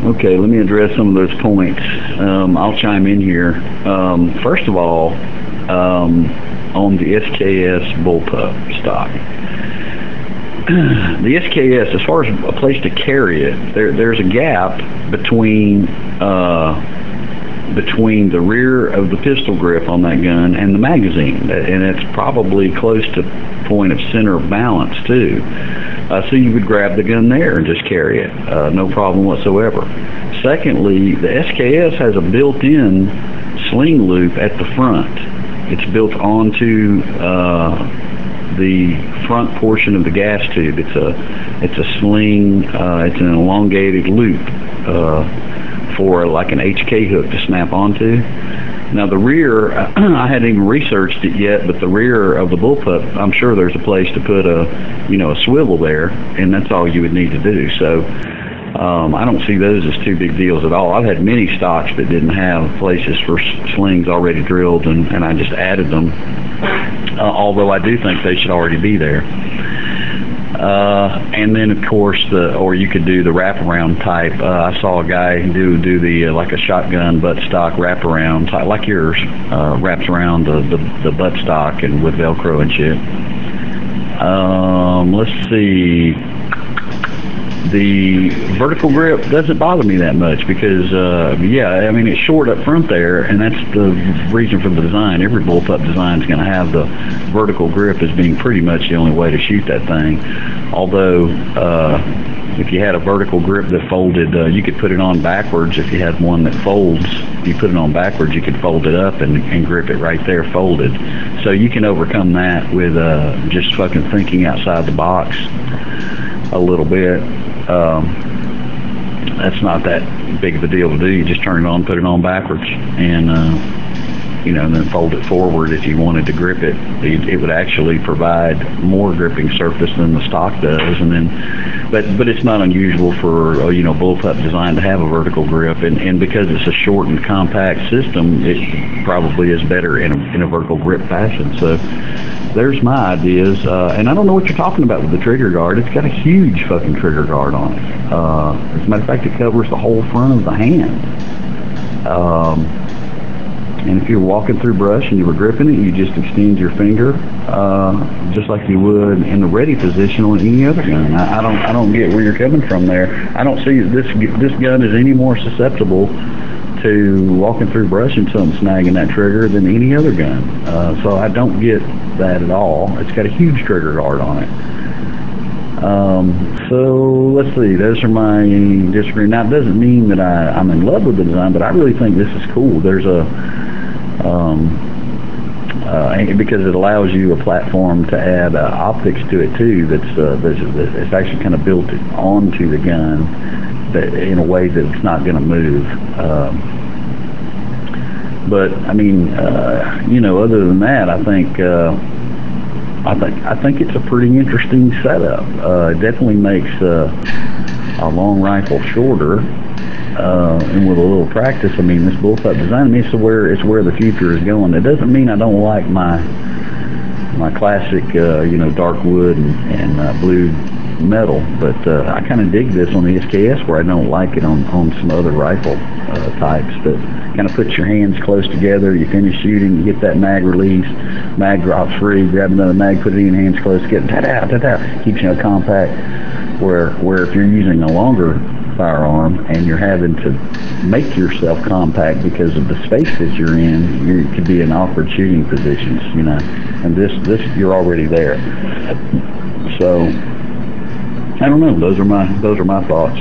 Okay, let me address some of those points. I'll chime in here. First of all, on the SKS Bullpup stock. The SKS, as far as a place to carry it, there's a gap between the rear of the pistol grip on that gun and the magazine, and it's probably close to point of center of balance too. So you would grab the gun there and just carry it, no problem whatsoever. Secondly, the SKS has a built-in sling loop at the front. It's built onto the front portion of the gas tube. It's a sling. It's an elongated loop for like an HK hook to snap onto. Now the rear, I hadn't even researched it yet, but the rear of the Bullpup, I'm sure there's a place to put a swivel there, and that's all you would need to do. So I don't see those as two big deals at all. I've had many stocks that didn't have places for slings already drilled, and I just added them, although I do think they should already be there. And then of course, or you could do the wraparound type. I saw a guy do the like a shotgun buttstock wraparound type, like yours, wraps around the buttstock and with Velcro and shit. Let's see. The vertical grip doesn't bother me that much because, yeah, I mean, it's short up front there, and that's the reason for the design. Every Bullpup design is going to have the vertical grip as being pretty much the only way to shoot that thing. Although, if you had a vertical grip that folded, you could put it on backwards. If you had one that folds, you put it on backwards, you could fold it up and grip it right there folded. So you can overcome that with just fucking thinking outside the box a little bit. That's not that big of a deal to do. You just turn it on, put it on backwards, and and then fold it forward. If you wanted to grip it, it would actually provide more gripping surface than the stock does. And then, but it's not unusual for Bullpup design to have a vertical grip, and because it's a short and compact system, it probably is better in a vertical grip fashion. So there's my ideas, and I don't know what you're talking about with the trigger guard. It's got a huge fucking trigger guard on it. As a matter of fact, it covers the whole front of the hand. And if you're walking through brush and you were gripping it, you just extend your finger, just like you would in the ready position on any other gun. I don't get where you're coming from there. I don't see this gun is any more susceptible to walking through brush and something snagging that trigger than any other gun. So I don't get that at all. It's got a huge trigger guard on it. So let's see, those are my disagreements. Now it doesn't mean that I'm in love with the design, but I really think this is cool. There's because it allows you a platform to add optics to it too. That's actually kind of built onto the gun in a way that it's not going to move. But I mean, other than that, I think it's a pretty interesting setup. It definitely makes a long rifle shorter, and with a little practice, I mean, this Bullpup design, I mean, it's where the future is going. It doesn't mean I don't like my classic, dark wood and blue metal, but I kind of dig this on the SKS where I don't like it on some other rifle types. That kind of puts your hands close together, you finish shooting, you get that mag release, mag drops free, grab another mag, put it in, hands close together, ta-da, keeps you compact, where if you're using a longer firearm and you're having to make yourself compact because of the space that you're in, you could be in awkward shooting positions, and this you're already there. So I don't know. Those are my thoughts.